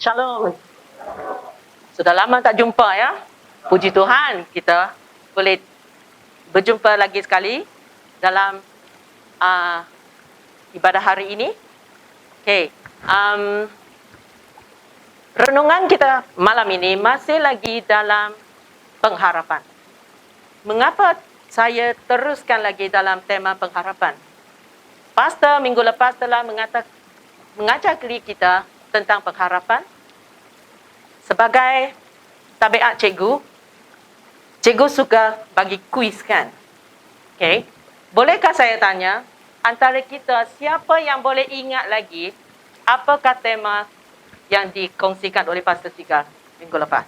Shalom. Sudah lama tak jumpa ya. Puji Tuhan kita boleh berjumpa lagi sekali dalam ibadah hari ini. Okey. Renungan kita malam ini masih lagi dalam pengharapan. Mengapa saya teruskan lagi dalam tema pengharapan? Pastor minggu lepas telah mengajar kita tentang pengharapan. Sebagai tabiat cikgu suka bagi kuis kan? Okay. Bolehkah saya tanya, antara kita siapa yang boleh ingat lagi apakah tema yang dikongsikan oleh Pastor Sigal minggu lepas?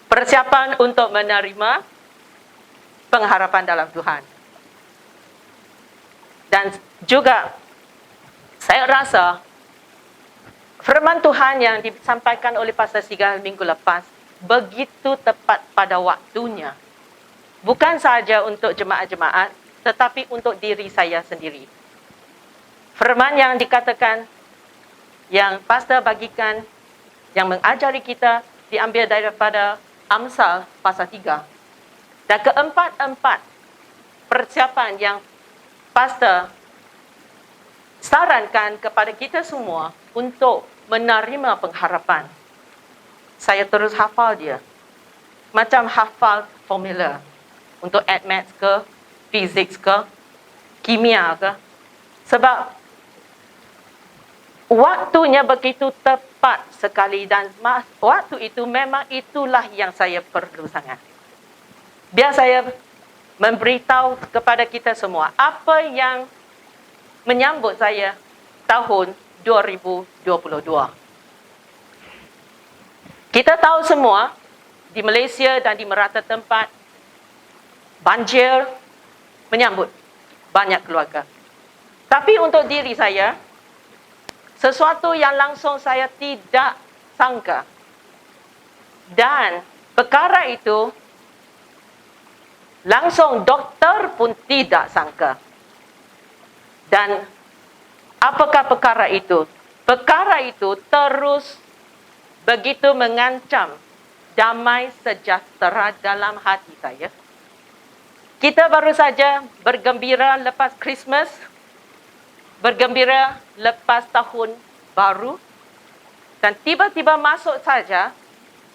Persiapan untuk menerima pengharapan dalam Tuhan. Dan juga saya rasa firman Tuhan yang disampaikan oleh Pastor Sigal minggu lepas begitu tepat pada waktunya. Bukan sahaja untuk jemaat-jemaat, tetapi untuk diri saya sendiri. Firman yang dikatakan, yang Pastor bagikan, yang mengajari kita, diambil daripada Amsal pasal 3. Dan keempat-empat persiapan yang Pastor sarankan kepada kita semua untuk menerima pengharapan. Saya terus hafal dia. Macam hafal formula. Untuk maths ke, physics ke, kimia ke. Sebab waktunya begitu tepat sekali dan waktu itu memang itulah yang saya perlu sangat. Biar saya memberitahu kepada kita semua apa yang menyambut saya tahun 2022. Kita tahu semua di Malaysia dan di merata tempat banjir menyambut banyak keluarga. Tapi untuk diri saya, sesuatu yang langsung saya tidak sangka. Dan perkara itu langsung doktor pun tidak sangka. Dan apakah perkara itu? Perkara itu terus begitu mengancam damai sejahtera dalam hati saya. Kita baru saja bergembira lepas Christmas, bergembira lepas tahun baru, dan tiba-tiba masuk saja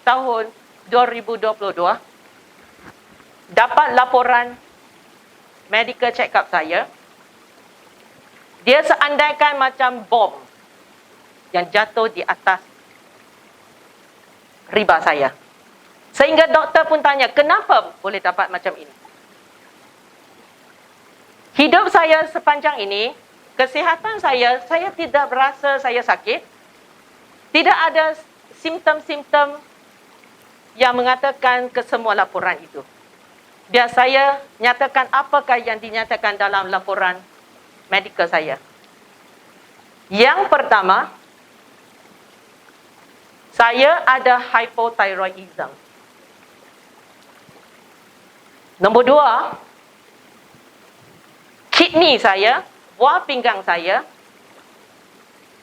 tahun 2022, dapat laporan medical check-up saya. Dia seandaikan macam bom yang jatuh di atas riba saya. Sehingga doktor pun tanya, kenapa boleh dapat macam ini? Hidup saya sepanjang ini, kesihatan saya tidak berasa saya sakit. Tidak ada simptom-simptom yang mengatakan kesemua laporan itu. Biar saya nyatakan apakah yang dinyatakan dalam laporan medical saya. Yang pertama, saya ada hypothyroidism. Nombor 2, kidney saya, buah pinggang saya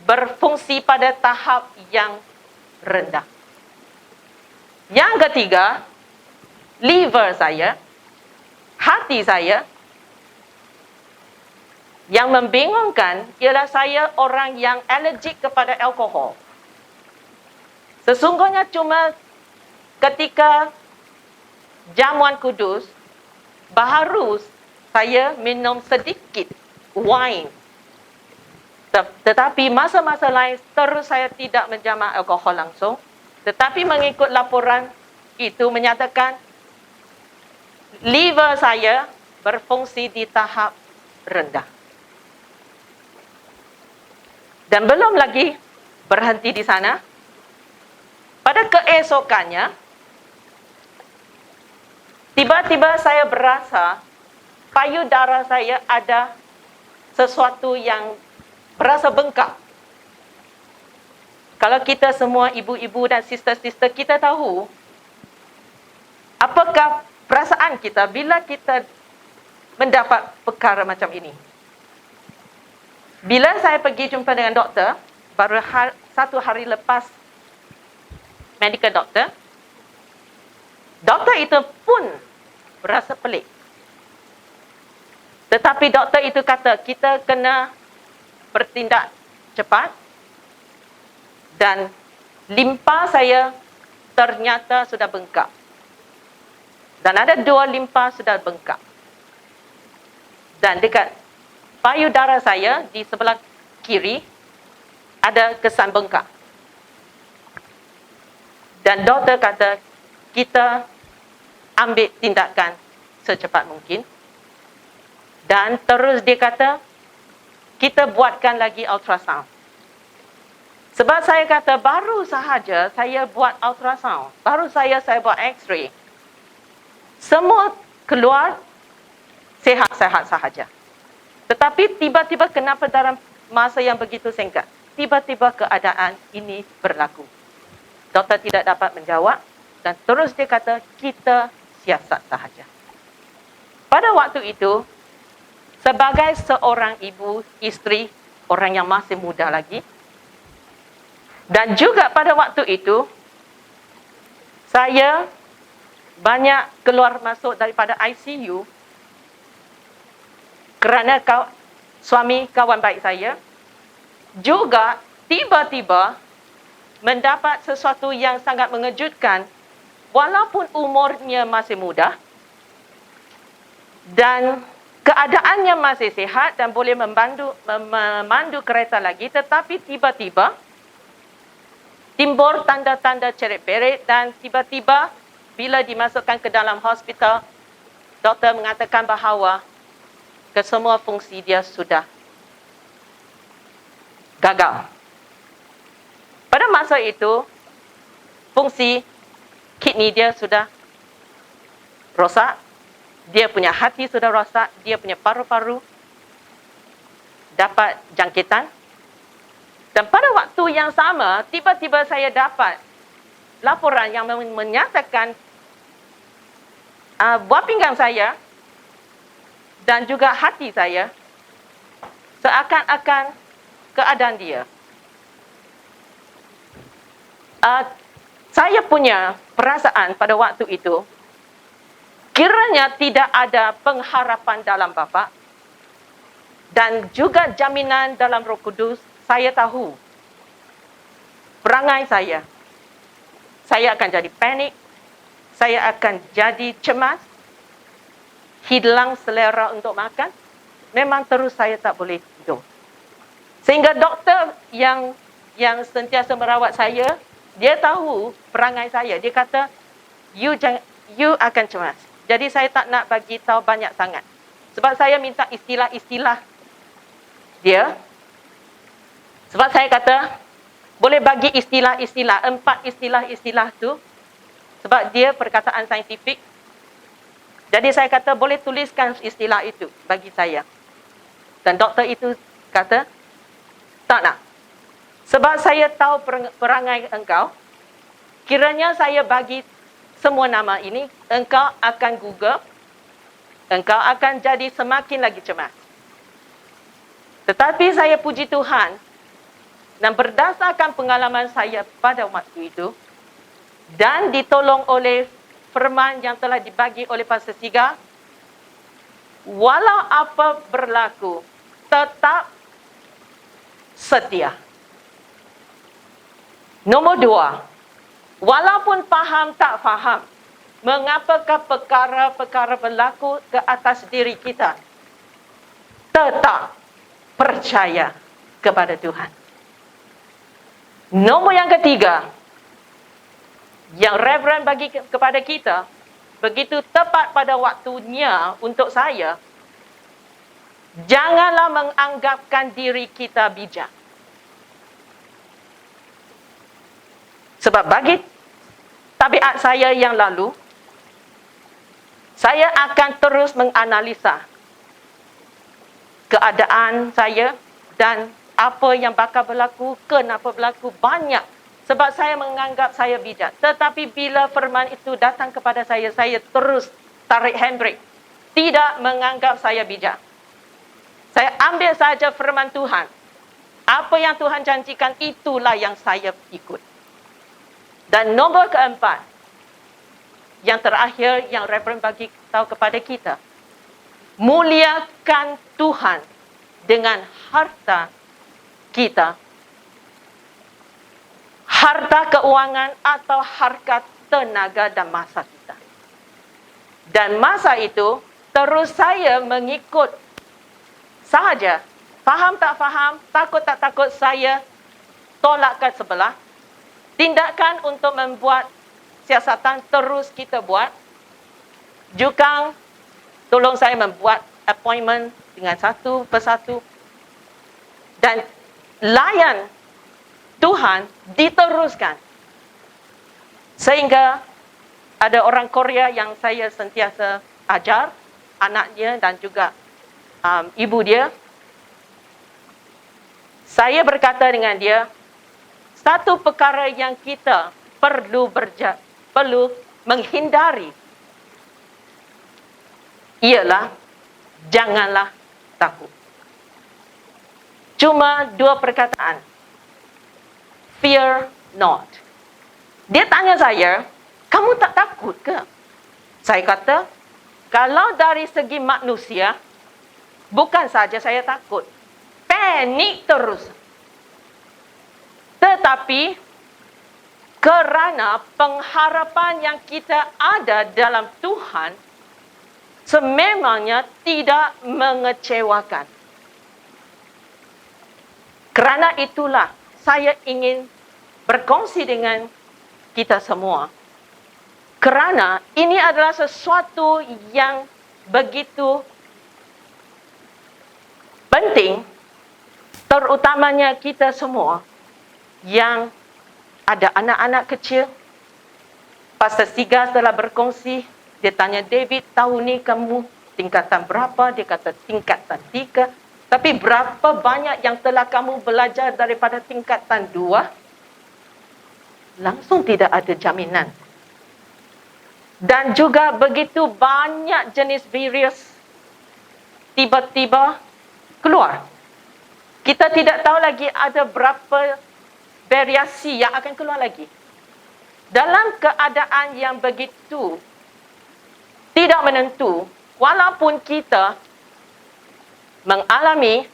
berfungsi pada tahap yang rendah. Yang ketiga, liver saya, hati saya. Yang membingungkan ialah saya orang yang alergik kepada alkohol. Sesungguhnya cuma ketika jamuan kudus, baru saya minum sedikit wine. Tetapi masa-masa lain terus saya tidak menjamak alkohol langsung. Tetapi mengikut laporan itu menyatakan liver saya berfungsi di tahap rendah. Dan belum lagi berhenti di sana. Pada keesokannya, tiba-tiba saya berasa payudara saya ada sesuatu yang berasa bengkak. Kalau kita semua ibu-ibu dan sister-sister kita tahu, apakah perasaan kita bila kita mendapat perkara macam ini. Bila saya pergi jumpa dengan doktor, baru 1 hari lepas medical doctor, doktor itu pun berasa pelik. Tetapi doktor itu kata, kita kena bertindak cepat dan limpa saya ternyata sudah bengkak. Dan ada 2 limpa sudah bengkak. Dan dekat payudara saya di sebelah kiri ada kesan bengkak. Dan doktor kata, kita ambil tindakan secepat mungkin. Dan terus dia kata, kita buatkan lagi ultrasound. Sebab saya kata, baru sahaja saya buat ultrasound. Baru saya buat x-ray. Semua keluar sehat-sehat sahaja. Tetapi tiba-tiba kenapa dalam masa yang begitu singkat, tiba-tiba keadaan ini berlaku. Doktor tidak dapat menjawab dan terus dia kata, kita siasat sahaja. Pada waktu itu, sebagai seorang ibu, isteri, orang yang masih muda lagi, dan juga pada waktu itu, saya banyak keluar masuk daripada ICU kerana suami kawan baik saya juga tiba-tiba mendapat sesuatu yang sangat mengejutkan walaupun umurnya masih muda dan keadaannya masih sihat dan boleh memandu kereta lagi, tetapi tiba-tiba timbul tanda-tanda ceret-beret dan tiba-tiba bila dimasukkan ke dalam hospital, doktor mengatakan bahawa kesemua fungsi dia sudah gagal. Pada masa itu, fungsi kidney dia sudah rosak, dia punya hati sudah rosak, dia punya paru-paru dapat jangkitan. Dan pada waktu yang sama, tiba-tiba saya dapat laporan yang menyatakan buah pinggang saya dan juga hati saya seakan-akan keadaan dia. Saya punya perasaan pada waktu itu, kiranya tidak ada pengharapan dalam Bapa dan juga jaminan dalam Roh Kudus. Saya tahu perangai saya akan jadi panik, saya akan jadi cemas, hilang selera untuk makan, memang terus saya tak boleh tidur. Sehingga doktor yang sentiasa merawat saya, dia tahu perangai saya. Dia kata, you akan cemas. Jadi saya tak nak bagi tahu banyak sangat. Sebab saya minta istilah-istilah dia. Sebab saya kata, boleh bagi istilah-istilah, 4 istilah-istilah tu. Sebab dia perkataan saintifik. Jadi saya kata, boleh tuliskan istilah itu bagi saya. Dan doktor itu kata, tak nak. Sebab saya tahu perangai engkau, kiranya saya bagi semua nama ini, engkau akan gugup, engkau akan jadi semakin lagi cemas. Tetapi saya puji Tuhan, dan berdasarkan pengalaman saya pada waktu itu, dan ditolong oleh firman yang telah dibagi oleh Pastor Siga, walau apa berlaku, tetap setia. Nombor 2, walaupun faham tak faham, mengapakah perkara-perkara berlaku ke atas diri kita, tetap percaya kepada Tuhan. Nombor yang ketiga, yang Reverend bagi kepada kita, begitu tepat pada waktunya untuk saya, janganlah menganggapkan diri kita bijak. Sebab bagi tabiat saya yang lalu, saya akan terus menganalisa keadaan saya dan apa yang bakal berlaku, kenapa berlaku, banyak. Sebab saya menganggap saya bijak. Tetapi bila firman itu datang kepada saya terus tarik handbrake. tidak menganggap saya bijak. Saya ambil saja firman Tuhan. Apa yang Tuhan janjikan, itulah yang saya ikut. Dan nombor keempat, yang terakhir yang Reverend bagi tahu kepada kita, muliakan Tuhan dengan harta kita. Harta keuangan atau harta tenaga dan masa kita. Dan masa itu, terus saya mengikut sahaja. Faham tak faham, takut tak takut, saya tolakkan sebelah. Tindakan untuk membuat siasatan terus kita buat. Jukang, tolong saya membuat appointment dengan satu persatu. Dan layan Tuhan diteruskan. Sehingga ada orang Korea yang saya sentiasa ajar, anaknya dan juga ibu dia. Saya berkata dengan dia, satu perkara yang kita perlu menghindari ialah janganlah takut. Cuma dua perkataan. Fear not. Dia tanya saya, kamu tak takut ke? Saya kata, kalau dari segi manusia, bukan saja saya takut. Panik terus. Tetapi, kerana pengharapan yang kita ada dalam Tuhan, sememangnya tidak mengecewakan. Kerana itulah, saya ingin berkongsi dengan kita semua. Kerana ini adalah sesuatu yang begitu penting, terutamanya kita semua yang ada anak-anak kecil. Pastor Sigas telah berkongsi, dia tanya David, tahun ni kamu tingkatan berapa? Dia kata tingkatan 3. Tapi berapa banyak yang telah kamu belajar daripada tingkatan 2? Langsung tidak ada jaminan. Dan juga begitu banyak jenis virus tiba-tiba keluar. Kita tidak tahu lagi ada berapa variasi yang akan keluar lagi. Dalam keadaan yang begitu tidak menentu, walaupun kita mengalami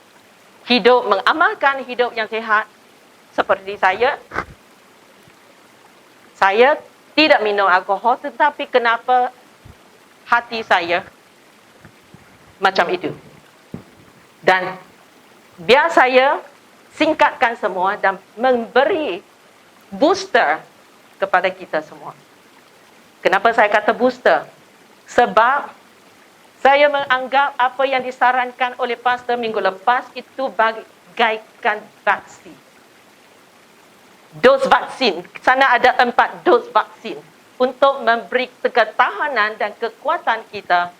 hidup, mengamalkan hidup yang sihat seperti saya tidak minum alkohol, tetapi kenapa hati saya macam itu? Dan biar saya singkatkan semua dan memberi booster kepada kita semua. Kenapa saya kata booster? Sebab saya menganggap apa yang disarankan oleh pastor minggu lepas itu bagaikan vaksin. Dos vaksin. Sana ada 4 dos vaksin untuk memberi ketahanan dan kekuatan kita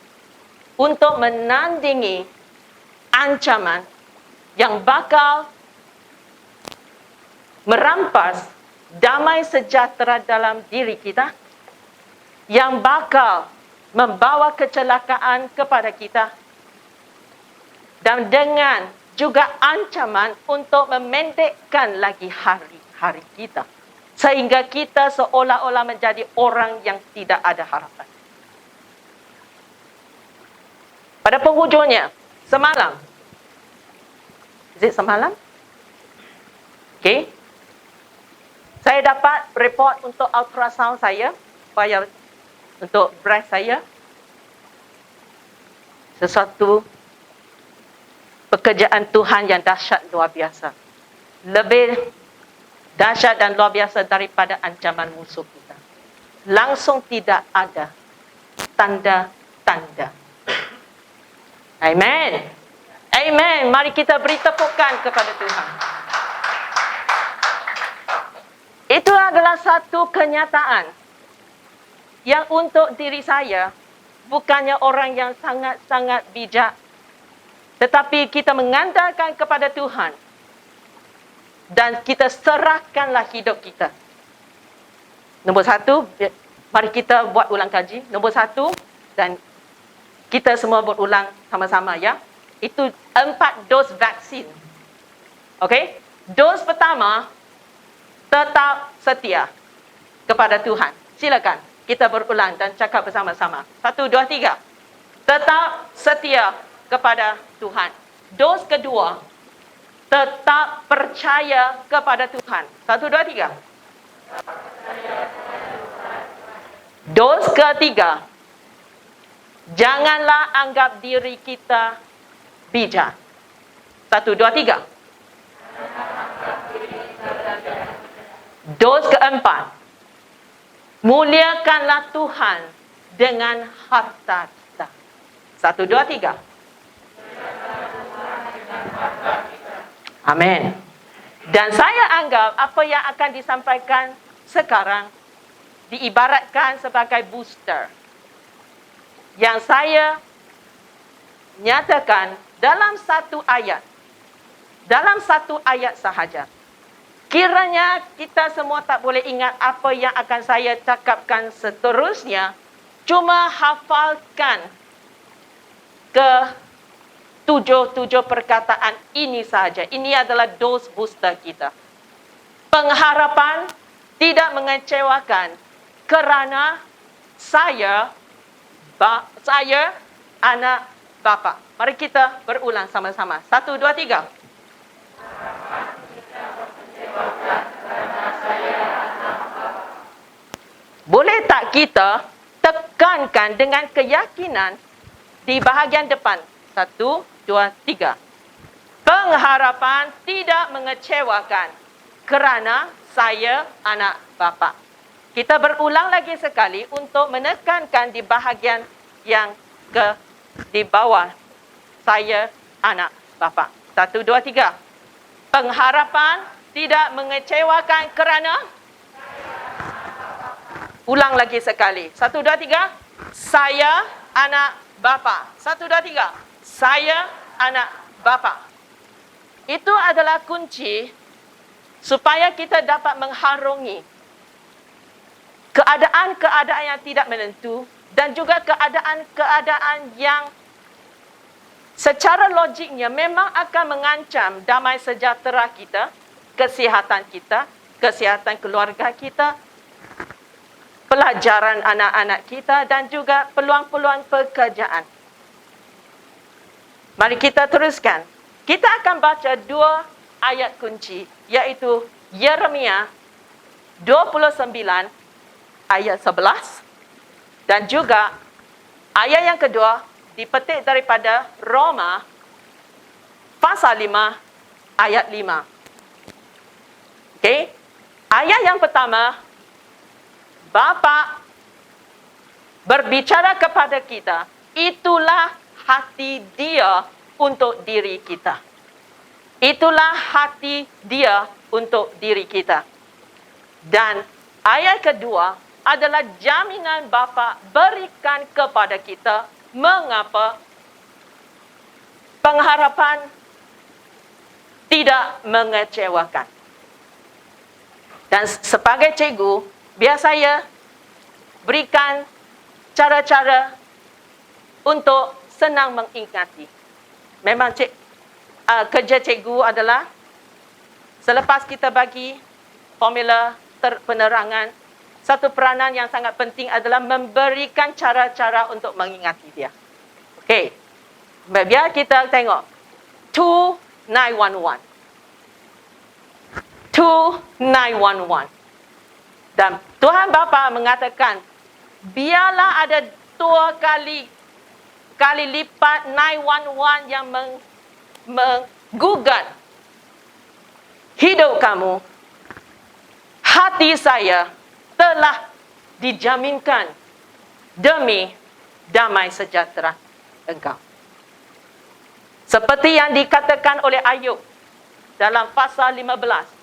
untuk menandingi ancaman yang bakal merampas damai sejahtera dalam diri kita, yang bakal membawa kecelakaan kepada kita, dan dengan juga ancaman untuk memendekkan lagi hari-hari kita, sehingga kita seolah-olah menjadi orang yang tidak ada harapan. Pada penghujungnya, semalam, semalam? Okay. Saya dapat report untuk ultrasound saya, supaya untuk breast saya. Sesuatu pekerjaan Tuhan yang dahsyat luar biasa. Lebih dahsyat dan luar biasa daripada ancaman musuh kita. Langsung tidak ada tanda-tanda. Amen. Amen. Mari kita beri tepukan kepada Tuhan. Itu adalah satu kenyataan yang untuk diri saya, bukannya orang yang sangat-sangat bijak, tetapi kita mengandalkan kepada Tuhan dan kita serahkanlah hidup kita. Nombor 1, mari kita buat ulang kaji. Nombor 1, dan Kita semua berulang sama-sama ya. Itu 4 dos vaksin. Okey? Dos pertama, tetap setia kepada Tuhan. Silakan kita berulang dan cakap bersama-sama. 1, 2, 3. Tetap setia kepada Tuhan. Dos kedua, tetap percaya kepada Tuhan. 1, 2, 3. Dos ketiga, janganlah anggap diri kita bijak. 1, 2, 3. Dos keempat, muliakanlah Tuhan dengan harta kita. 1, 2, 3. Amin. Dan saya anggap apa yang akan disampaikan sekarang diibaratkan sebagai booster yang saya nyatakan dalam satu ayat. Dalam satu ayat sahaja. Kiranya kita semua tak boleh ingat apa yang akan saya cakapkan seterusnya. Cuma hafalkan ke 7 perkataan ini sahaja. Ini adalah dos booster kita. Pengharapan tidak mengecewakan kerana saya anak bapa. Mari kita berulang sama-sama. 1, 2, 3. Boleh tak kita tekankan dengan keyakinan di bahagian depan? 1, 2, 3. Pengharapan tidak mengecewakan kerana saya anak bapa. Kita berulang lagi sekali untuk menekankan di bahagian yang di bawah. Saya anak bapa. 1, 2, 3. Pengharapan tidak mengecewakan kerana. Ulang lagi sekali. 1, 2, 3. Saya anak bapa. 1, 2, 3. Saya anak bapa. Itu adalah kunci supaya kita dapat mengharungi keadaan-keadaan yang tidak menentu dan juga keadaan-keadaan yang secara logiknya memang akan mengancam damai sejahtera kita, kesihatan kita, kesihatan keluarga kita, pelajaran anak-anak kita dan juga peluang-peluang pekerjaan. Mari kita teruskan. Kita akan baca 2 ayat kunci, iaitu Yeremia 29 ayat 11 dan juga ayat yang kedua dipetik daripada Roma pasal 5 ayat 5. Okey. Ayat yang pertama, Bapa berbicara kepada kita, itulah hati Dia untuk diri kita. Itulah hati Dia untuk diri kita. Dan ayat kedua adalah jaminan Bapa berikan kepada kita mengapa pengharapan tidak mengecewakan. Dan sebagai cikgu, biar saya berikan cara-cara untuk senang mengingati. Memang kerja cikgu adalah selepas kita bagi formula penerangan, satu peranan yang sangat penting adalah memberikan cara-cara untuk mengingati dia. Okey. Biar kita tengok 2911. 2911. Dan Tuhan Bapa mengatakan, biarlah ada 2 kali lipat 911 yang menggugat hidup kamu. Hati saya telah dijaminkan demi damai sejahtera engkau. Seperti yang dikatakan oleh Ayub dalam pasal 15.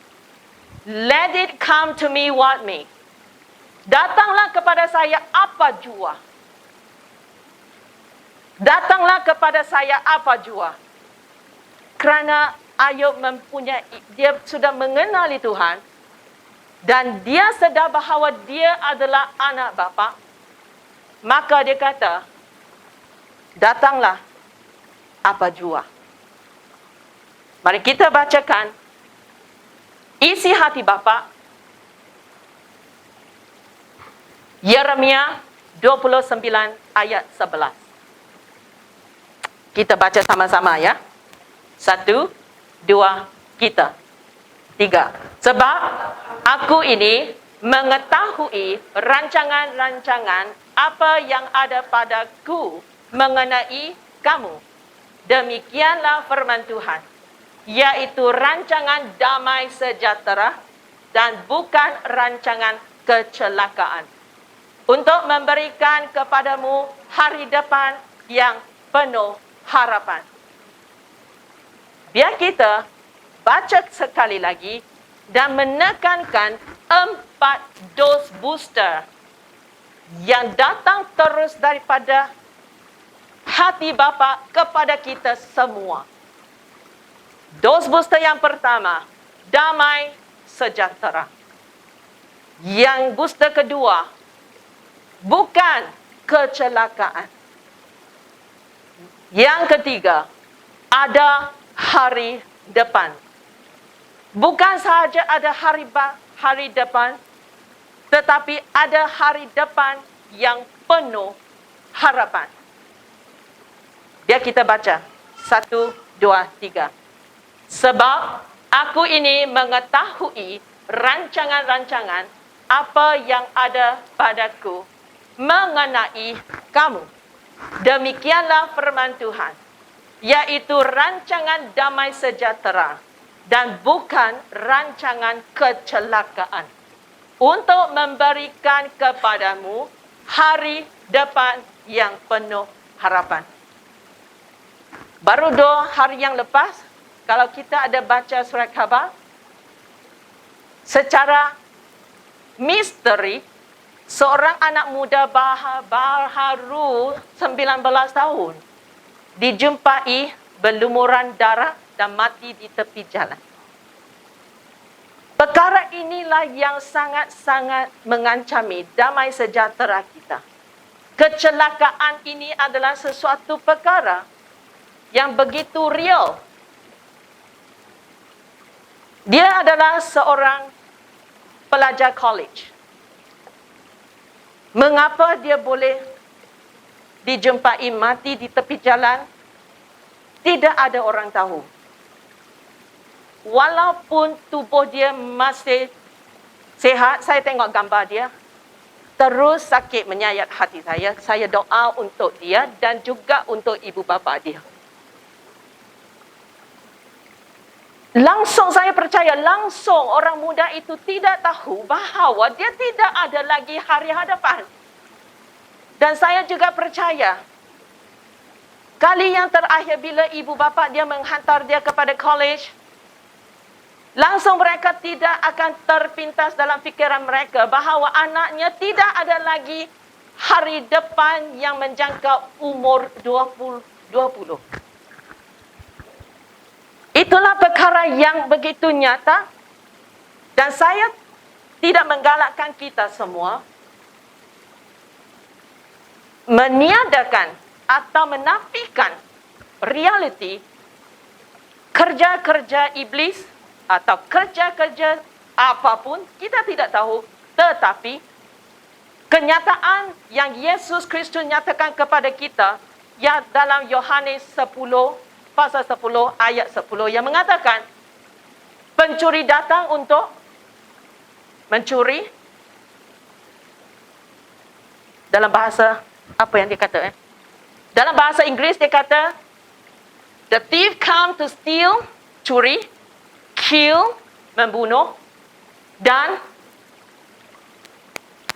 Let it come to me what may. Datanglah kepada saya apa jua. Datanglah kepada saya apa jua. Kerana Ayub dia sudah mengenali Tuhan dan dia sedar bahawa dia adalah anak bapa. Maka dia kata, datanglah apa jua. Mari kita bacakan isi hati Bapa. Yeremia 29 ayat 11. Kita baca sama-sama ya. 1, 2, kita. 3. Sebab aku ini mengetahui rancangan-rancangan apa yang ada padaku mengenai kamu. Demikianlah firman Tuhan, yaitu rancangan damai sejahtera dan bukan rancangan kecelakaan, untuk memberikan kepadamu hari depan yang penuh harapan. Biar kita baca sekali lagi dan menekankan 4 dos booster yang datang terus daripada hati Bapa kepada kita semua. Dos booster yang pertama, damai sejahtera. Yang booster kedua, bukan kecelakaan. Yang ketiga, ada hari depan. Bukan sahaja ada hari depan, tetapi ada hari depan yang penuh harapan. Biar kita baca. 1, 2, 3. Sebab aku ini mengetahui rancangan-rancangan apa yang ada padaku mengenai kamu. Demikianlah firman Tuhan, yaitu rancangan damai sejahtera dan bukan rancangan kecelakaan, untuk memberikan kepadamu hari depan yang penuh harapan. Baru 2 hari yang lepas, kalau kita ada baca surat khabar, secara misteri, seorang anak muda baharu 19 tahun dijumpai berlumuran darah dan mati di tepi jalan. Perkara inilah yang sangat-sangat mengancami damai sejahtera kita. Kecelakaan ini adalah sesuatu perkara yang begitu real. Dia adalah seorang pelajar college. Mengapa dia boleh dijumpai mati di tepi jalan? Tidak ada orang tahu. Walaupun tubuh dia masih sehat, saya tengok gambar dia, terus sakit menyayat hati saya. Saya doa untuk dia dan juga untuk ibu bapa dia. Langsung saya percaya, langsung orang muda itu tidak tahu bahawa dia tidak ada lagi hari hadapan. Dan saya juga percaya, kali yang terakhir bila ibu bapa dia menghantar dia kepada college, langsung mereka tidak akan terpintas dalam fikiran mereka bahawa anaknya tidak ada lagi hari depan yang menjangkau umur 20. Itulah perkara yang begitu nyata, dan saya tidak menggalakkan kita semua meniadakan atau menafikan realiti kerja-kerja iblis atau kerja-kerja apapun, kita tidak tahu. Tetapi kenyataan yang Yesus Kristus nyatakan kepada kita, yang dalam Yohanes 10 pasal 10 ayat 10 yang mengatakan, pencuri datang untuk mencuri. Dalam bahasa apa yang dia kata? Dalam bahasa Inggeris dia kata, the thief come to steal, curi, kill, membunuh, dan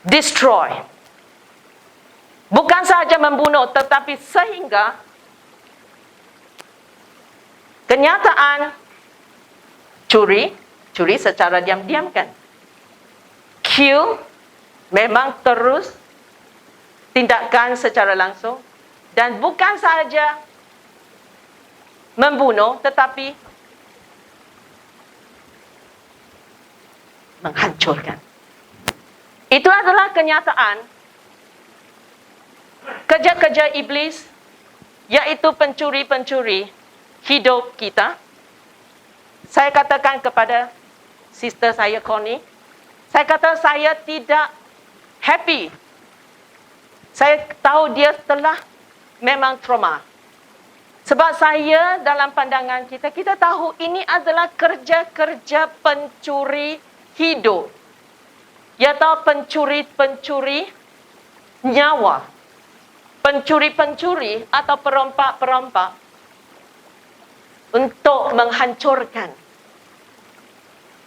destroy. Bukan sahaja membunuh, tetapi sehingga kenyataan curi secara diam-diam kan. Kill memang terus tindakan secara langsung, dan bukan sahaja membunuh tetapi menghancurkan. Itu adalah kenyataan kerja-kerja iblis iaitu pencuri-pencuri hidup kita. Saya katakan kepada sister saya Connie, saya kata saya tidak happy. Saya tahu dia telah memang trauma. Sebab saya dalam pandangan kita, kita tahu ini adalah kerja-kerja pencuri hidup. Ya tahu pencuri-pencuri nyawa. Pencuri-pencuri atau perompak-perompak untuk menghancurkan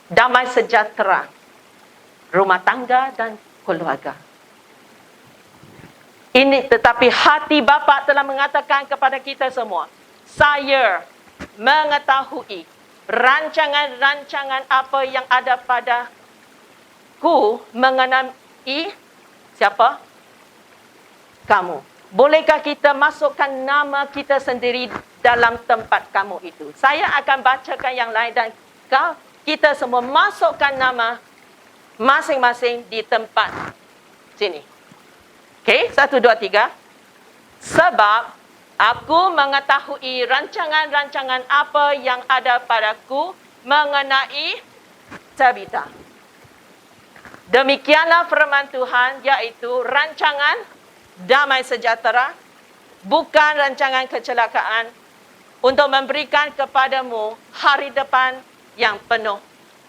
damai sejahtera rumah tangga dan keluarga. Ini tetapi hati Bapa telah mengatakan kepada kita semua, saya mengetahui rancangan-rancangan apa yang ada padaku mengenai siapa? Kamu. Bolehkah kita masukkan nama kita sendiri dalam tempat kamu itu? Saya akan bacakan yang lain dan kita semua masukkan nama masing-masing di tempat sini. Okey, 1, 2, 3. Sebab aku mengetahui rancangan-rancangan apa yang ada padaku mengenai Tabitha. Demikianlah firman Tuhan, iaitu rancangan damai sejahtera, bukan rancangan kecelakaan, untuk memberikan kepadamu hari depan yang penuh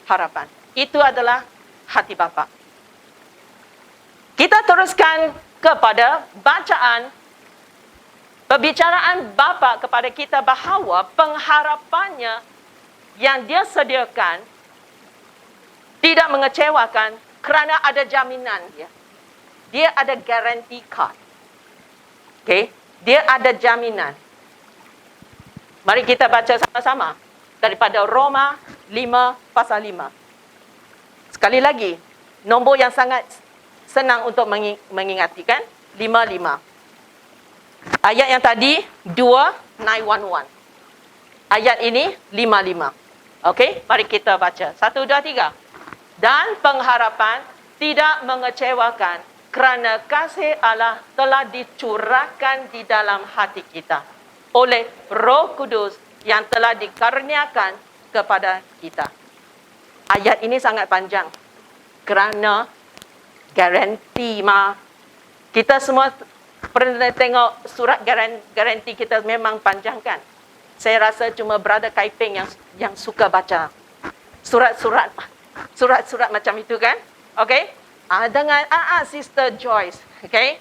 harapan. Itu adalah hati Bapa. Kita teruskan kepada bacaan pembicaraan Bapa kepada kita bahawa pengharapannya yang dia sediakan tidak mengecewakan kerana ada jaminan dia. Dia ada guarantee card. Okey, dia ada jaminan. Mari kita baca sama-sama daripada Roma 5 pasal 5. Sekali lagi, nombor yang sangat senang untuk mengingati kan? 5. Ayat yang tadi 2,911. Ayat ini 5. Okey, mari kita baca. 1, 2, 3. Dan pengharapan tidak mengecewakan kerana kasih Allah telah dicurahkan di dalam hati kita oleh Roh Kudus yang telah dikaruniakan kepada kita. Ayat ini sangat panjang kerana garanti kita semua pernah tengok surat garanti kita memang panjang kan. Saya rasa cuma Brother Kaipeng yang suka baca surat-surat macam itu kan. Okey, dengan Sister Joyce. Okey,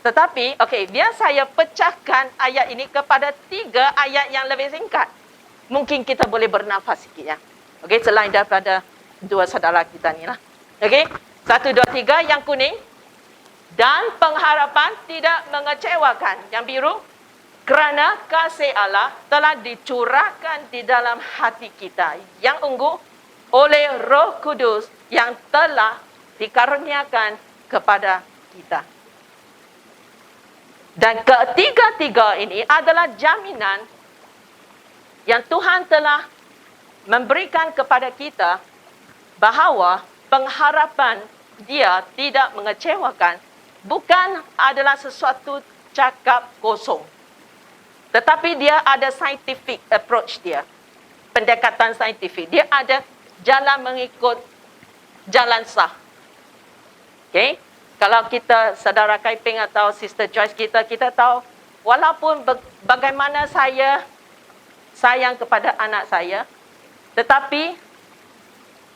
tetapi biar saya pecahkan ayat ini kepada 3 ayat yang lebih singkat. Mungkin kita boleh bernafas sikit ya. Okey, selain daripada 2 saudara kita ni lah. Okey, 1, 2, 3 yang kuning. Dan pengharapan tidak mengecewakan yang biru kerana kasih Allah telah dicurahkan di dalam hati kita yang ungu oleh Roh Kudus yang telah dikaruniakan kepada kita. Dan ketiga-tiga ini adalah jaminan yang Tuhan telah memberikan kepada kita bahawa pengharapan dia tidak mengecewakan, bukan adalah sesuatu cakap kosong. Tetapi dia ada scientific approach dia. Pendekatan saintifik. Dia ada jalan mengikut jalan sah. Okey? Kalau kita, saudara Kaipeng atau Sister Joyce kita tahu, walaupun bagaimana saya sayang kepada anak saya, tetapi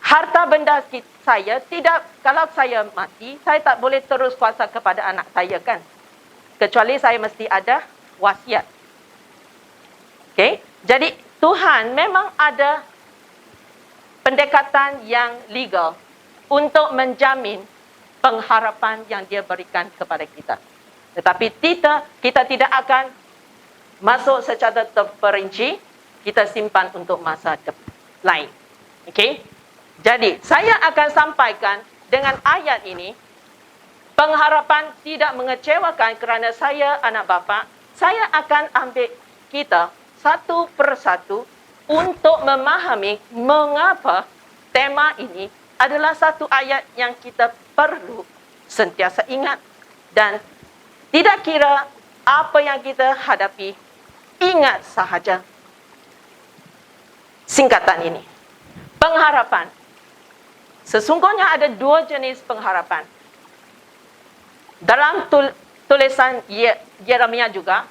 harta benda saya tidak, kalau saya mati, saya tak boleh terus kuasa kepada anak saya kan. Kecuali saya mesti ada wasiat. Okey? Jadi Tuhan memang ada pendekatan yang legal untuk menjamin pengharapan yang dia berikan kepada kita. Tetapi kita tidak akan masuk secara terperinci, kita simpan untuk masa lain. Okey? Jadi, saya akan sampaikan dengan ayat ini, pengharapan tidak mengecewakan kerana saya anak bapa. Saya akan ambil kita satu persatu untuk memahami mengapa tema ini adalah satu ayat yang kita perlu sentiasa ingat. Dan tidak kira apa yang kita hadapi, ingat sahaja singkatan ini. Pengharapan. Sesungguhnya ada dua jenis pengharapan. Dalam tulisan Yeremia juga,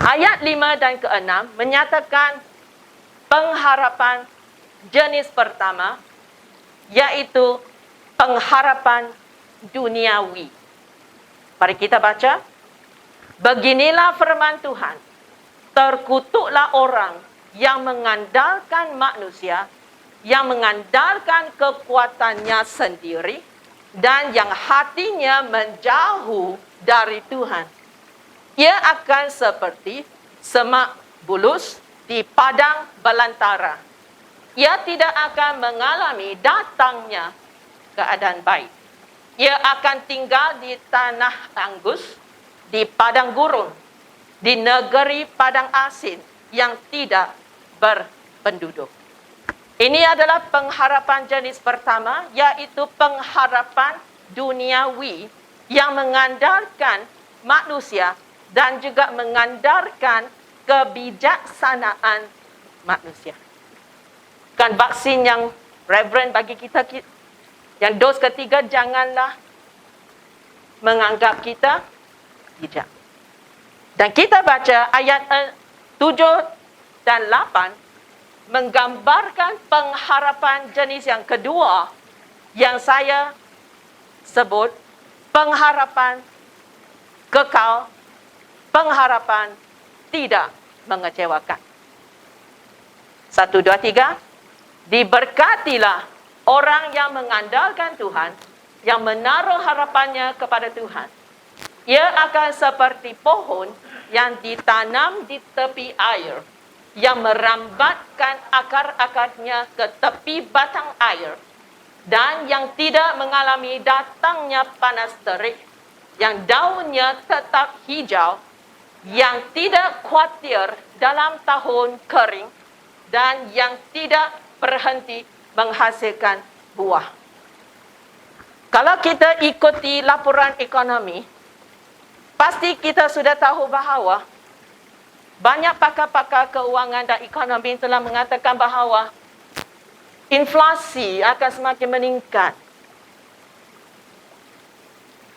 ayat 5 dan ke-6 menyatakan pengharapan jenis pertama, yaitu pengharapan duniawi. Mari kita baca. Beginilah firman Tuhan. Terkutuklah orang yang mengandalkan manusia, yang mengandalkan kekuatannya sendiri, dan yang hatinya menjauh dari Tuhan. Ia akan seperti semak bulus di padang belantara. Ia tidak akan mengalami datangnya keadaan baik. Ia akan tinggal di tanah anggus, di padang gurun, di negeri padang asin yang tidak berpenduduk. Ini adalah pengharapan jenis pertama, yaitu pengharapan duniawi yang mengandalkan manusia dan juga mengandalkan kebijaksanaan manusia. Kan vaksin yang Reverend bagi kita, yang dos ketiga, janganlah menganggap kita bijak. Dan kita baca ayat 7 dan 8 menggambarkan pengharapan jenis yang kedua yang saya sebut pengharapan kekal, pengharapan tidak mengecewakan. 1, 2, 3. Diberkatilah orang yang mengandalkan Tuhan, yang menaruh harapannya kepada Tuhan. Ia akan seperti pohon yang ditanam di tepi air, yang merambatkan akar-akarnya ke tepi batang air, dan yang tidak mengalami datangnya panas terik, yang daunnya tetap hijau, yang tidak khawatir dalam tahun kering, dan yang tidak berhenti menghasilkan buah. Kalau kita ikuti laporan ekonomi, pasti kita sudah tahu bahawa banyak pakar-pakar keuangan dan ekonomi telah mengatakan bahawa inflasi akan semakin meningkat.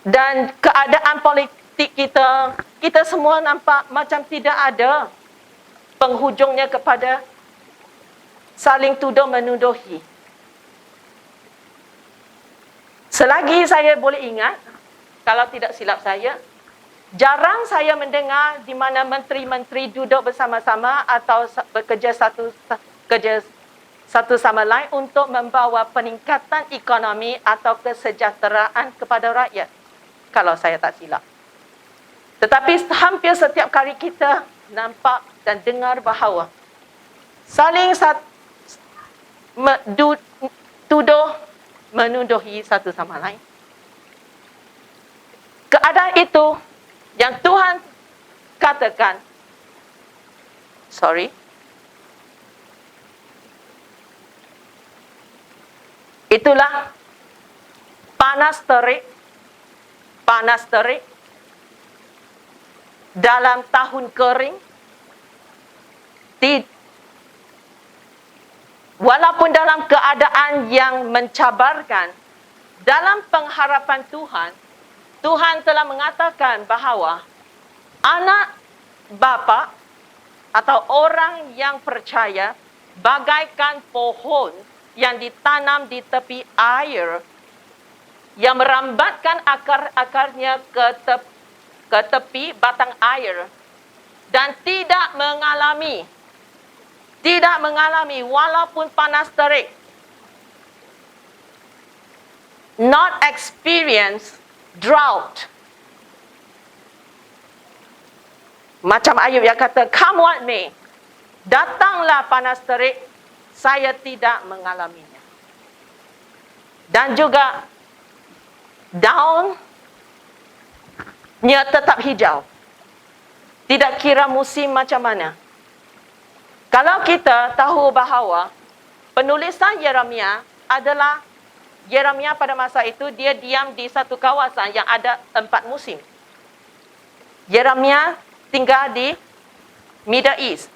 Dan keadaan politik kita semua nampak macam tidak ada penghujungnya kepada saling tuduh-menuduhi. Selagi saya boleh ingat, kalau tidak silap saya, jarang saya mendengar di mana menteri-menteri duduk bersama-sama atau bekerja satu sama lain untuk membawa peningkatan ekonomi atau kesejahteraan kepada rakyat. Kalau saya tak silap. Tetapi hampir setiap kali kita nampak dan dengar bahawa saling tuduh menuduhi satu sama lain. Keadaan itu yang Tuhan katakan, itulah panas terik dalam tahun kering. Walaupun dalam keadaan yang mencabarkan, dalam pengharapan Tuhan, Tuhan telah mengatakan bahawa anak bapa atau orang yang percaya bagaikan pohon yang ditanam di tepi air, yang merambatkan akar-akarnya ke tepi batang air dan tidak mengalami walaupun panas terik, not experience drought. Macam Ayub yang kata, come what may, datanglah panas terik, saya tidak mengalaminya. Dan juga daunnya tetap hijau, tidak kira musim macam mana. Kalau kita tahu bahawa penulisan Yeremia adalah Yeremia pada masa itu dia diam di satu kawasan yang ada 4 musim. Yeremia tinggal di Middle East.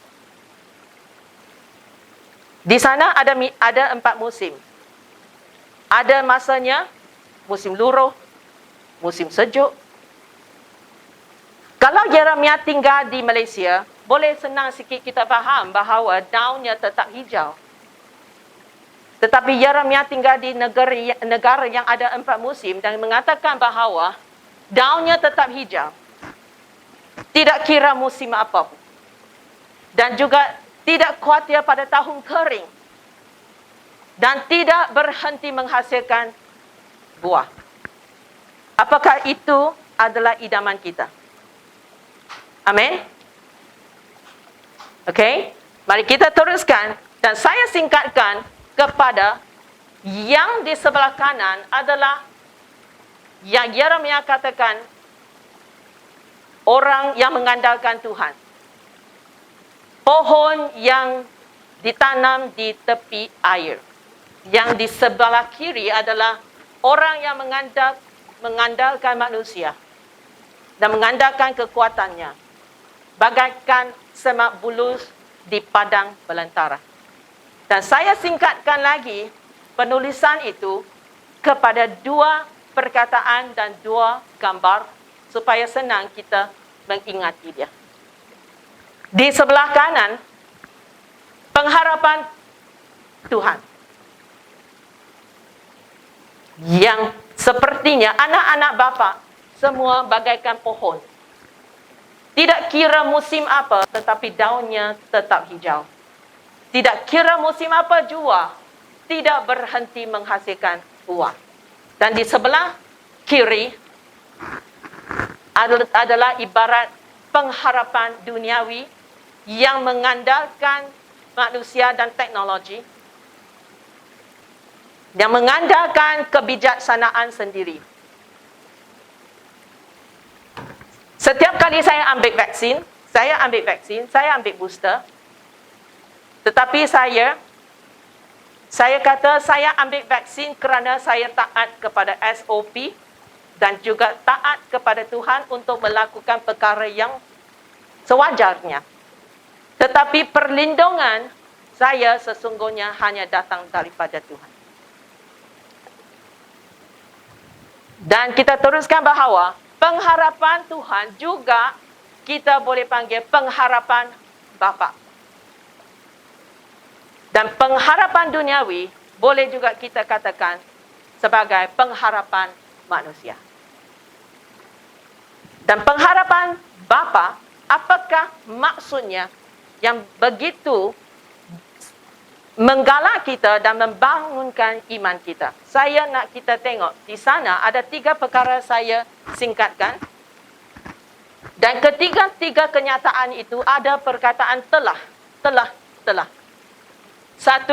Di sana ada 4 musim. Ada masanya musim luruh, musim sejuk. Kalau Yeremia tinggal di Malaysia, boleh senang sikit kita faham bahawa daunnya tetap hijau. Tetapi Yeremia tinggal di negara yang ada 4 musim dan mengatakan bahawa daunnya tetap hijau. Tidak kira musim apapun. Dan juga tidak khawatir pada tahun kering. Dan tidak berhenti menghasilkan buah. Apakah itu adalah idaman kita? Amin. Okey, mari kita teruskan dan saya singkatkan kepada yang di sebelah kanan adalah yang Yeremia katakan orang yang mengandalkan Tuhan. Pohon yang ditanam di tepi air. Yang di sebelah kiri adalah orang yang mengandalkan manusia dan mengandalkan kekuatannya. Bagaikan semak bulus di padang belantara. Dan saya singkatkan lagi penulisan itu kepada 2 perkataan dan 2 gambar supaya senang kita mengingati dia. Di sebelah kanan, pengharapan Tuhan. Yang sepertinya anak-anak bapa semua bagaikan pohon. Tidak kira musim apa, tetapi daunnya tetap hijau. Tidak kira musim apa jua, tidak berhenti menghasilkan buah. Dan di sebelah kiri adalah ibarat pengharapan duniawi yang mengandalkan manusia dan teknologi, yang mengandalkan kebijaksanaan sendiri. Setiap kali saya ambil vaksin, saya ambil booster. Tetapi saya kata saya ambil vaksin kerana saya taat kepada SOP dan juga taat kepada Tuhan untuk melakukan perkara yang sewajarnya. Tetapi perlindungan saya sesungguhnya hanya datang daripada Tuhan. Dan kita teruskan bahawa pengharapan Tuhan juga kita boleh panggil pengharapan Bapa. Dan pengharapan duniawi boleh juga kita katakan sebagai pengharapan manusia. Dan pengharapan Bapa, apakah maksudnya yang begitu menggalak kita dan membangunkan iman kita? Saya nak kita tengok di sana ada 3 perkara saya singkatkan. Dan ketiga-tiga kenyataan itu ada perkataan telah. 1,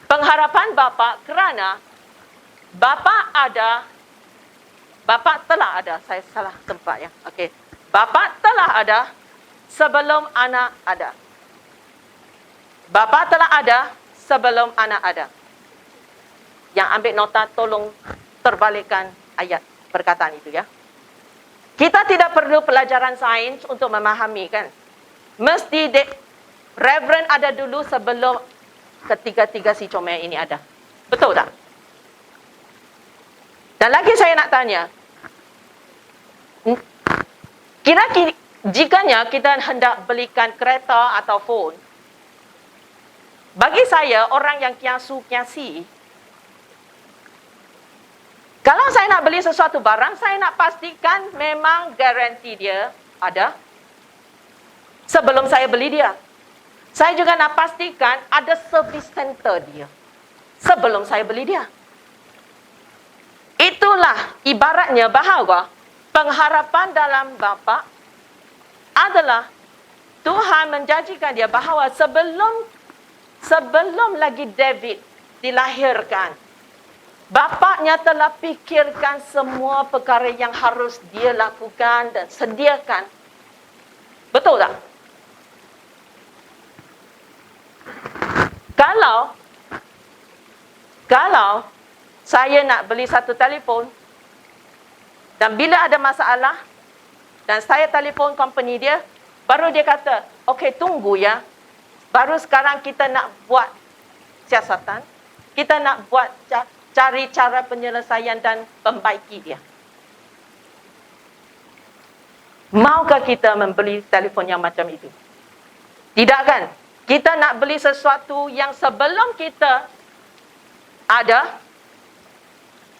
pengharapan Bapa kerana Bapa telah ada. Saya salah tempat ya. Okey. Bapa telah ada sebelum anak ada. Bapa telah ada sebelum anak ada. Yang ambil nota tolong terbalikkan ayat perkataan itu ya. Kita tidak perlu pelajaran sains untuk memahami kan. Mesti Reverend ada dulu sebelum ketiga-tiga si comel ini ada. Betul tak? Dan lagi saya nak tanya. Kira-kira jikanya kita hendak belikan kereta atau phone, bagi saya, orang yang kiasu-kiasi, kalau saya nak beli sesuatu barang, saya nak pastikan memang garanti dia ada sebelum saya beli dia. Saya juga nak pastikan ada service center dia sebelum saya beli dia. Itulah ibaratnya bahawa pengharapan dalam Bapa adalah Tuhan menjanjikan dia bahawa sebelum lagi David dilahirkan, bapaknya telah fikirkan semua perkara yang harus dia lakukan dan sediakan. Betul tak? Kalau saya nak beli satu telefon dan bila ada masalah dan saya telefon company dia, baru dia kata, okey tunggu ya. Baru sekarang kita nak buat siasatan. Kita nak buat cari cara penyelesaian dan membaiki dia. Maukah kita membeli telefon yang macam itu? Tidak kan? Kita nak beli sesuatu yang sebelum kita ada,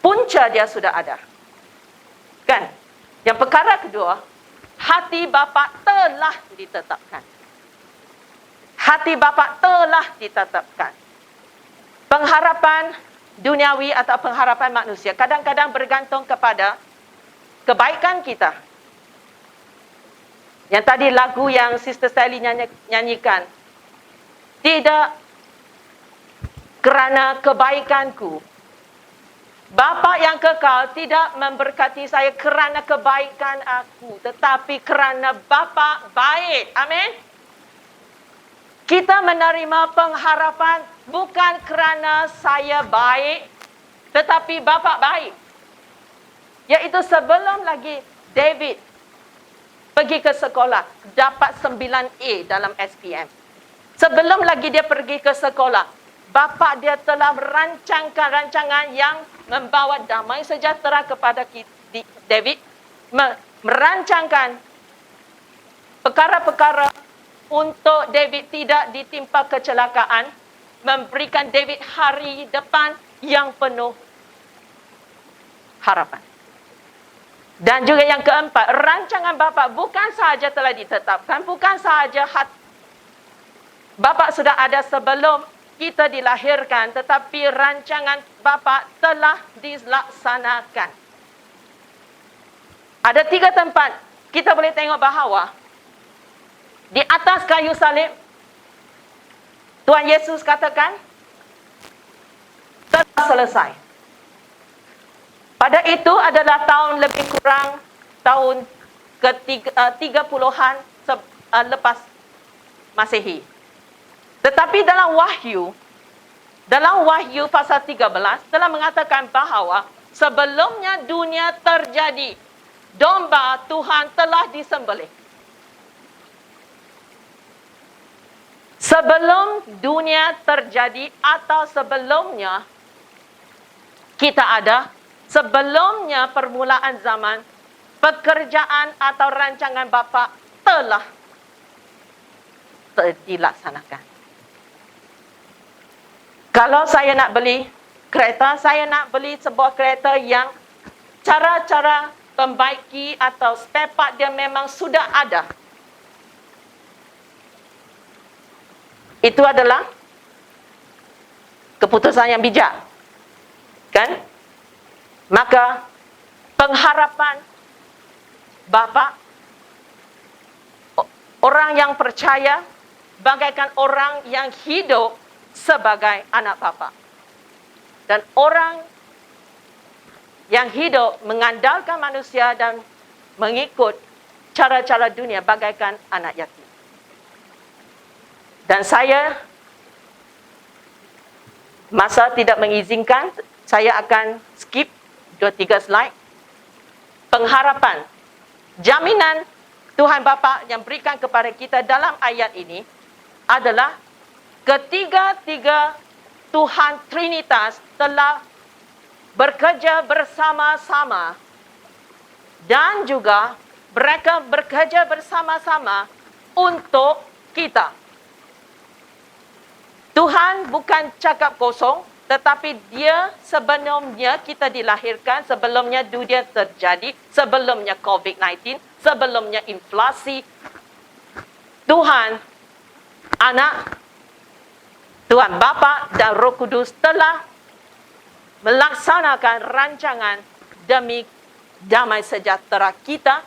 punca dia sudah ada. Kan? Yang perkara kedua, hati bapa telah ditetapkan. Hati bapa telah ditetapkan. Pengharapan duniawi atau pengharapan manusia kadang-kadang bergantung kepada kebaikan kita. Yang tadi lagu yang Sister Sally nyanyikan. Tidak kerana kebaikanku. Bapa yang kekal tidak memberkati saya kerana kebaikan aku, tetapi kerana Bapa baik. Amin. Kita menerima pengharapan bukan kerana saya baik, tetapi Bapa baik. Iaitu sebelum lagi David pergi ke sekolah, dapat 9A dalam SPM. Sebelum lagi dia pergi ke sekolah, bapa dia telah merancangkan rancangan yang membawa damai sejahtera kepada David. Merancangkan perkara-perkara untuk David tidak ditimpa kecelakaan. Memberikan David hari depan yang penuh harapan. Dan juga yang keempat, rancangan bapa bukan sahaja telah ditetapkan, bukan sahaja bapa sudah ada sebelum kita dilahirkan, tetapi rancangan bapa telah dilaksanakan. Ada 3 tempat kita boleh tengok bahawa di atas kayu salib Tuhan Yesus katakan telah selesai. Pada itu adalah tahun lebih kurang tahun ke-30-an lepas Masehi. Tetapi dalam Wahyu pasal 13 telah mengatakan bahawa sebelumnya dunia terjadi, domba Tuhan telah disembelih. Sebelum dunia terjadi atau sebelumnya kita ada, sebelumnya permulaan zaman, pekerjaan atau rancangan bapa telah dilaksanakan. Kalau saya nak beli kereta, saya nak beli sebuah kereta yang cara-cara membaiki atau spare part dia memang sudah ada. Itu adalah keputusan yang bijak. Kan? Maka pengharapan bapa, orang yang percaya bagaikan orang yang hidup sebagai anak bapa. Dan orang yang hidup mengandalkan manusia dan mengikut cara-cara dunia bagaikan anak yatim. Dan saya, masa tidak mengizinkan, saya akan skip 2-3 slide. Pengharapan, jaminan Tuhan Bapa yang berikan kepada kita dalam ayat ini adalah ketiga-tiga Tuhan Trinitas telah bekerja bersama-sama dan juga mereka bekerja bersama-sama untuk kita. Tuhan bukan cakap kosong, tetapi dia sebelumnya kita dilahirkan, sebelumnya dunia terjadi, sebelumnya COVID-19, sebelumnya inflasi. Tuhan, Anak, Tuhan Bapa dan Roh Kudus telah melaksanakan rancangan demi damai sejahtera kita,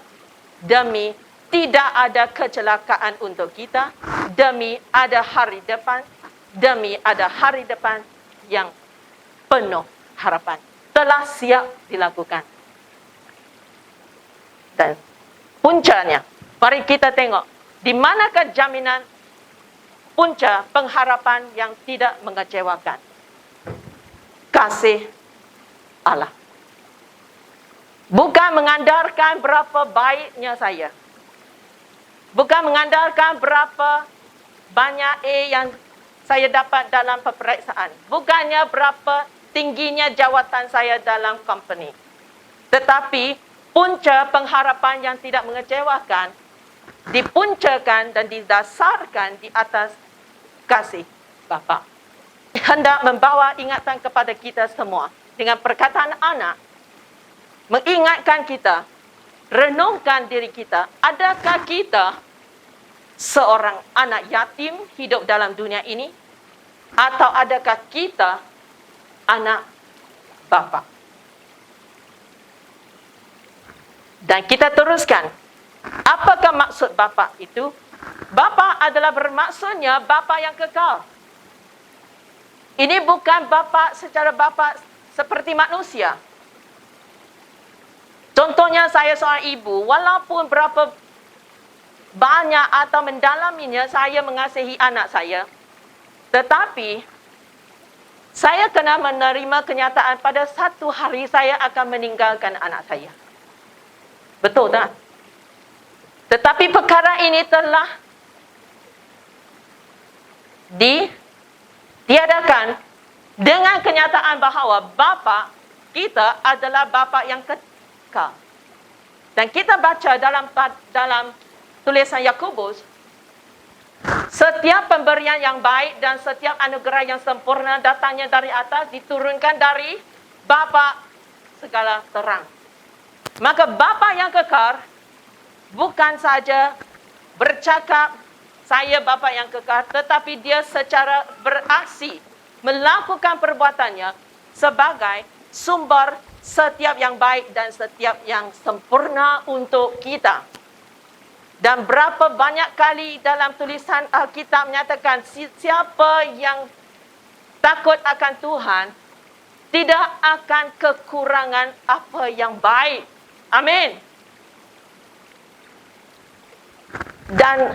demi tidak ada kecelakaan untuk kita, demi ada hari depan, demi ada hari depan yang penuh harapan. Telah siap dilakukan. Dan puncanya, mari kita tengok di manakah jaminan punca pengharapan yang tidak mengecewakan. Kasih Allah. Bukan mengandalkan berapa baiknya saya. Bukan mengandalkan berapa banyak A yang saya dapat dalam peperiksaan. Bukannya berapa tingginya jawatan saya dalam company. Tetapi punca pengharapan yang tidak mengecewakan dipuncakan dan didasarkan di atas kasih Bapa. Hendak membawa ingatan kepada kita semua dengan perkataan anak, mengingatkan kita, renungkan diri kita, adakah kita seorang anak yatim hidup dalam dunia ini, atau adakah kita anak Bapa? Dan kita teruskan, apakah maksud Bapa itu? Bapa adalah bermaksudnya Bapa yang kekal. Ini bukan Bapa secara Bapa seperti manusia. Contohnya saya seorang ibu, walaupun berapa banyak atau mendalaminya saya mengasihi anak saya, tetapi saya kena menerima kenyataan pada satu hari saya akan meninggalkan anak saya. Betul tak? Tetapi perkara ini telah ditiadakan dengan kenyataan bahawa Bapa kita adalah Bapa yang kekal. Dan kita baca dalam tulisan Yakobus, setiap pemberian yang baik dan setiap anugerah yang sempurna datangnya dari atas, diturunkan dari Bapa segala terang. Maka Bapa yang kekal bukan saja bercakap saya Bapa yang kekal, tetapi dia secara beraksi melakukan perbuatannya sebagai sumber setiap yang baik dan setiap yang sempurna untuk kita. Dan berapa banyak kali dalam tulisan Alkitab menyatakan siapa yang takut akan Tuhan tidak akan kekurangan apa yang baik. Amin. Dan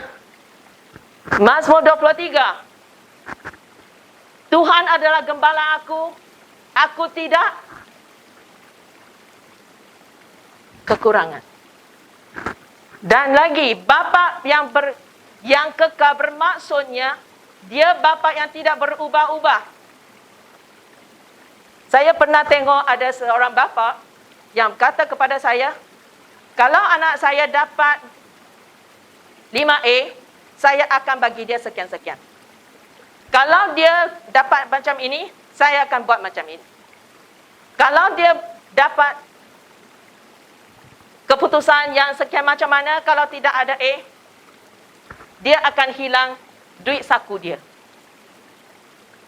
Mazmur 23, Tuhan adalah gembala aku tidak kekurangan. Dan lagi, Bapa yang kekal bermaksudnya, dia Bapa yang tidak berubah-ubah. Saya pernah tengok ada seorang bapa yang kata kepada saya, kalau anak saya dapat 5A, saya akan bagi dia sekian-sekian. Kalau dia dapat macam ini, saya akan buat macam ini. Kalau dia dapat keputusan yang sekian macam mana, kalau tidak ada A, dia akan hilang duit saku dia.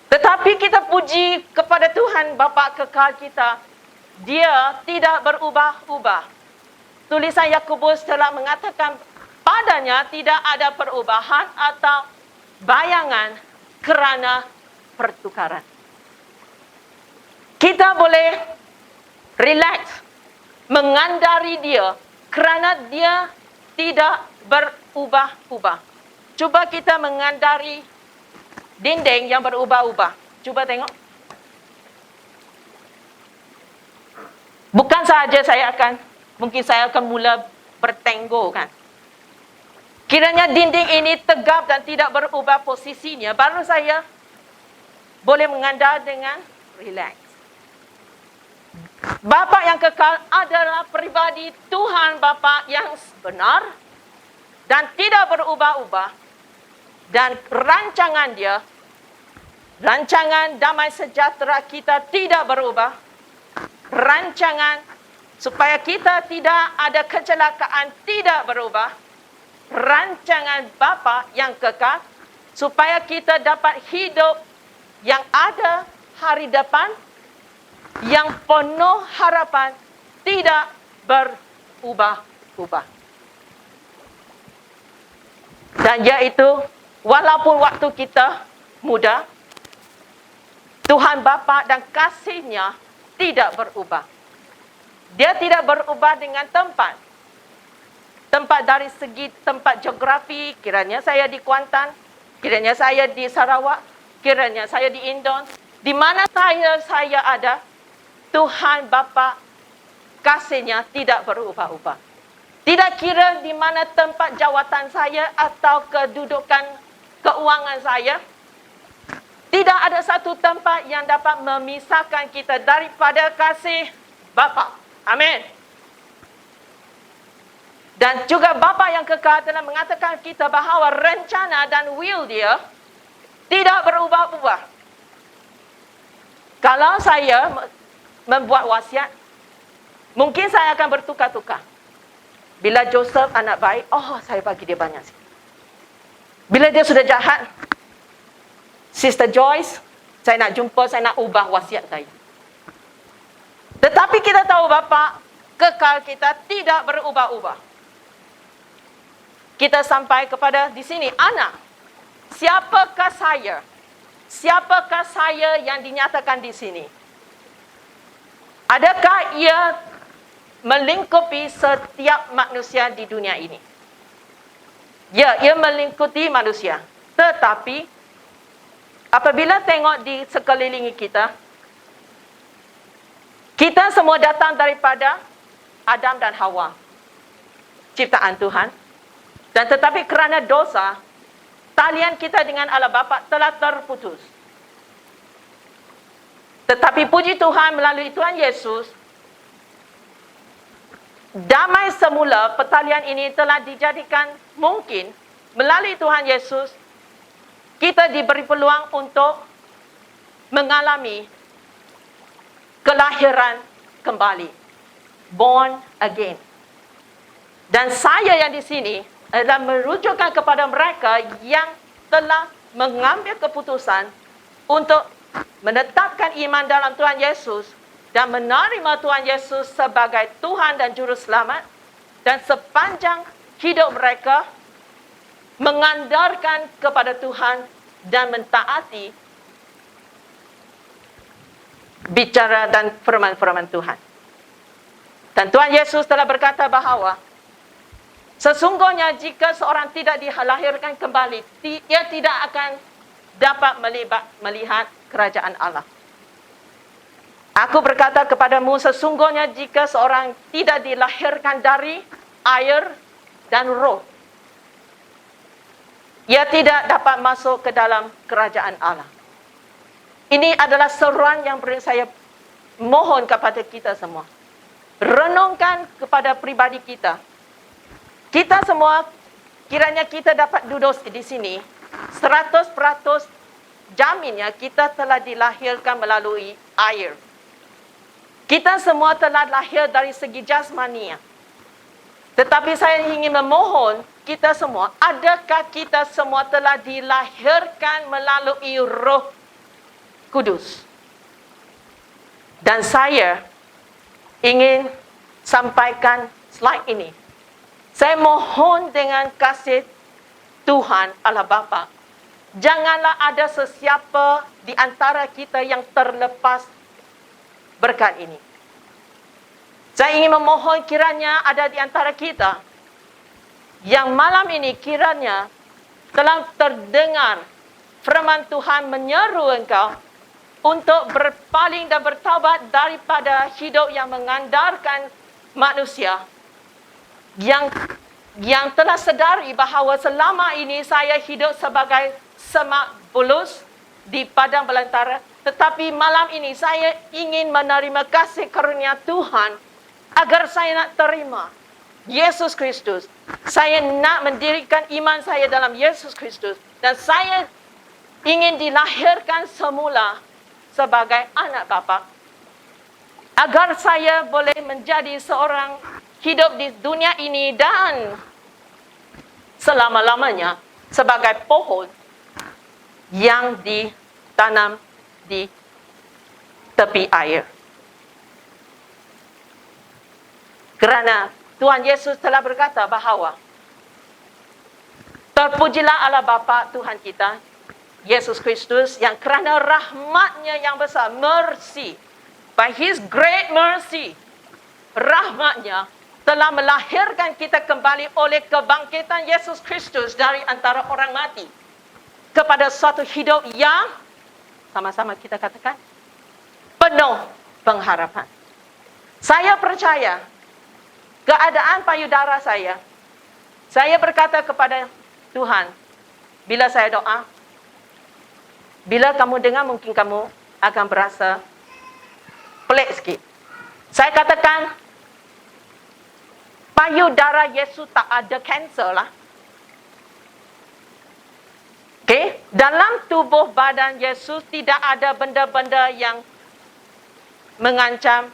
Tetapi kita puji kepada Tuhan Bapa kekal kita, dia tidak berubah-ubah. Tulisan Yakobus telah mengatakan padanya tidak ada perubahan atau bayangan kerana pertukaran. Kita boleh relax, mengandari dia kerana dia tidak berubah-ubah. Cuba kita mengandari dinding yang berubah-ubah. Cuba tengok. Bukan sahaja mungkin saya akan mula bertenggo kan. Kiranya dinding ini tegap dan tidak berubah posisinya, baru saya boleh mengandar dengan relax. Bapa yang kekal adalah pribadi Tuhan Bapa yang benar dan tidak berubah-ubah. Dan rancangan dia, rancangan damai sejahtera kita tidak berubah. Rancangan supaya kita tidak ada kecelakaan tidak berubah. Rancangan Bapa yang kekal supaya kita dapat hidup yang ada hari depan, yang penuh harapan, tidak berubah-ubah. Dan iaitu walaupun waktu kita muda, Tuhan Bapa dan kasih-Nya tidak berubah. Dia tidak berubah dengan tempat. Tempat dari segi tempat geografi, kiranya saya di Kuantan, kiranya saya di Sarawak, kiranya saya di Indon, di mana saya ada, Tuhan Bapa kasih-Nya tidak berubah-ubah. Tidak kira di mana tempat jawatan saya atau kedudukan keuangan saya. Tidak ada satu tempat yang dapat memisahkan kita daripada kasih Bapa. Amin. Dan juga Bapa yang kekal telah mengatakan kita bahawa rencana dan will dia tidak berubah-ubah. Kalau saya membuat wasiat, mungkin saya akan bertukar-tukar. Bila Joseph anak baik, saya bagi dia banyak. Bila dia sudah jahat, Sister Joyce, saya nak jumpa, saya nak ubah wasiat saya. Tetapi kita tahu Bapa kekal kita tidak berubah-ubah. Kita sampai kepada di sini, anak. Siapakah saya? Siapakah saya yang dinyatakan di sini? Adakah ia melingkupi setiap manusia di dunia ini? Ya, ia melingkupi manusia. Tetapi, apabila tengok di sekeliling kita, kita semua datang daripada Adam dan Hawa, ciptaan Tuhan. Dan tetapi kerana dosa, talian kita dengan Allah Bapa telah terputus. Tetapi puji Tuhan melalui Tuhan Yesus, damai semula pertalian ini telah dijadikan mungkin melalui Tuhan Yesus. Kita diberi peluang untuk mengalami kelahiran kembali. Born again. Dan saya yang di sini adalah merujukkan kepada mereka yang telah mengambil keputusan untuk menetapkan iman dalam Tuhan Yesus dan menerima Tuhan Yesus sebagai Tuhan dan Juru Selamat, dan sepanjang hidup mereka mengandalkan kepada Tuhan dan mentaati bicara dan firman-firman Tuhan. Dan Tuhan Yesus telah berkata bahawa sesungguhnya jika seorang tidak dilahirkan kembali, ia tidak akan dapat melihat kerajaan Allah. Aku berkata kepadamu, sesungguhnya jika seorang tidak dilahirkan dari air dan roh, ia tidak dapat masuk ke dalam kerajaan Allah. Ini adalah seruan yang saya mohon kepada kita semua. Renungkan kepada pribadi kita. Kita semua, kiranya kita dapat duduk di sini, 100% jaminnya kita telah dilahirkan melalui air. Kita semua telah lahir dari segi jasmania. Tetapi saya ingin memohon kita semua, adakah kita semua telah dilahirkan melalui Roh Kudus? Dan saya ingin sampaikan slide ini. Saya mohon dengan kasih Tuhan Allah Bapa, janganlah ada sesiapa di antara kita yang terlepas berkat ini. Saya ingin memohon kiranya ada di antara kita yang malam ini kiranya telah terdengar firman Tuhan menyeru engkau untuk berpaling dan bertaubat daripada hidup yang mengandalkan manusia, yang telah sedari bahawa selama ini saya hidup sebagai semak bulus di padang belantara, tetapi malam ini saya ingin menerima kasih karunia Tuhan agar saya nak terima Yesus Kristus. Saya nak mendirikan iman saya dalam Yesus Kristus, dan saya ingin dilahirkan semula sebagai anak Bapa, agar saya boleh menjadi seorang hidup di dunia ini dan selama-lamanya sebagai pohon yang ditanam di tepi air. Kerana Tuhan Yesus telah berkata bahawa terpujilah Allah Bapa Tuhan kita, Yesus Kristus, yang kerana rahmatnya yang besar, mercy, by His great mercy, rahmatnya telah melahirkan kita kembali oleh kebangkitan Yesus Kristus dari antara orang mati kepada suatu hidup yang, sama-sama kita katakan, penuh pengharapan. Saya percaya keadaan payudara saya berkata kepada Tuhan, bila saya doa, bila kamu dengar mungkin kamu akan berasa pelik sikit. Saya katakan, payudara Yesus tak ada kanser lah. Okay? Dalam tubuh badan Yesus tidak ada benda-benda yang mengancam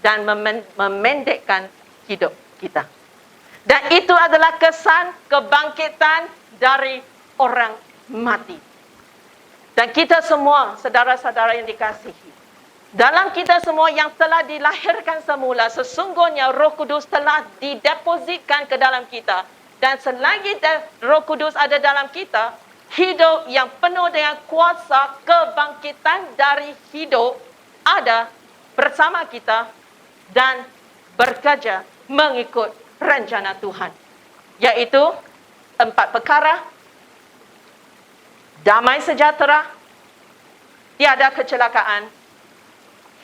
dan memendekkan hidup kita. Dan itu adalah kesan kebangkitan dari orang mati. Dan kita semua, saudara-saudara yang dikasihi, dalam kita semua yang telah dilahirkan semula, sesungguhnya Roh Kudus telah didepositkan ke dalam kita. Dan selagi Roh Kudus ada dalam kita, hidup yang penuh dengan kuasa kebangkitan dari hidup ada bersama kita dan bekerja mengikut rencana Tuhan. Yaitu 4 perkara: damai sejahtera, tiada kecelakaan,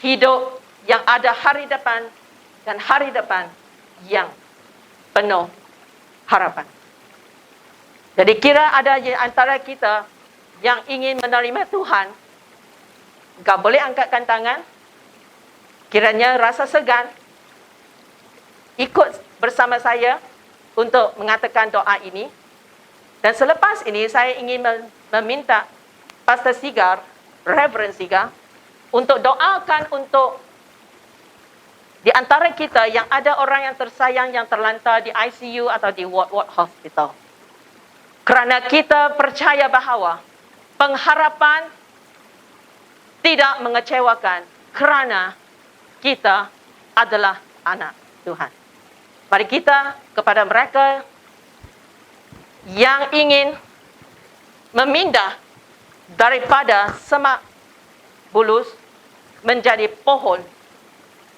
hidup yang ada hari depan, dan hari depan yang penuh harapan. Jadi kira ada di antara kita yang ingin menerima Tuhan, engkau boleh angkatkan tangan. Kiranya rasa segan, ikut bersama saya untuk mengatakan doa ini. Dan selepas ini saya ingin meminta Pastor Sigar, Reverend Sigar, untuk doakan untuk di antara kita yang ada orang yang tersayang yang terlantar di ICU atau di ward hospital. Kerana kita percaya bahawa pengharapan tidak mengecewakan kerana kita adalah anak Tuhan. Mari kita kepada mereka yang ingin memindah daripada semak bulus menjadi pohon,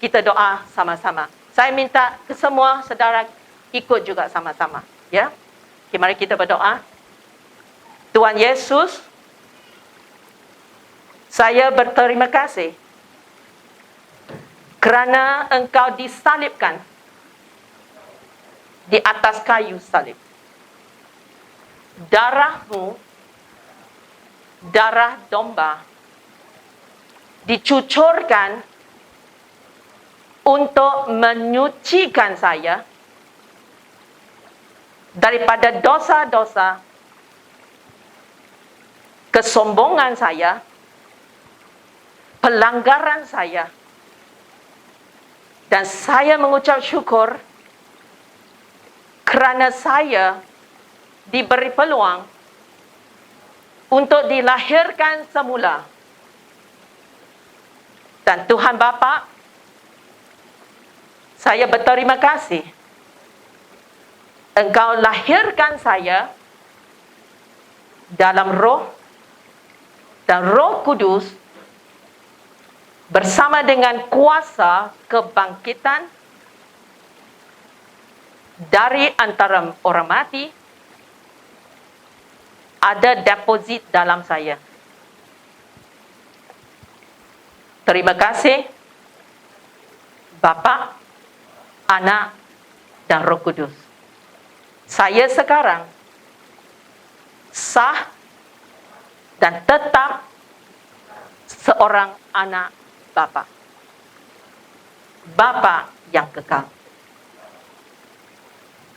kita doa sama-sama. Saya minta ke semua saudara ikut juga sama-sama, ya. Okay, mari kita berdoa. Tuhan Yesus, saya berterima kasih kerana Engkau disalibkan di atas kayu salib. Darah-Mu, darah domba, dicucurkan untuk menyucikan saya daripada dosa-dosa, kesombongan saya, pelanggaran saya. Dan saya mengucap syukur kerana saya diberi peluang untuk dilahirkan semula. Dan Tuhan Bapa, saya berterima kasih. Engkau lahirkan saya dalam roh dan Roh Kudus bersama dengan kuasa kebangkitan dari antara orang mati ada deposit dalam saya. Terima kasih Bapa, Anak dan Roh Kudus. Saya sekarang sah dan tetap seorang anak Bapa. Bapa yang kekal.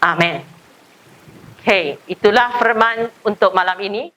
Amin. Okay, itulah firman untuk malam ini.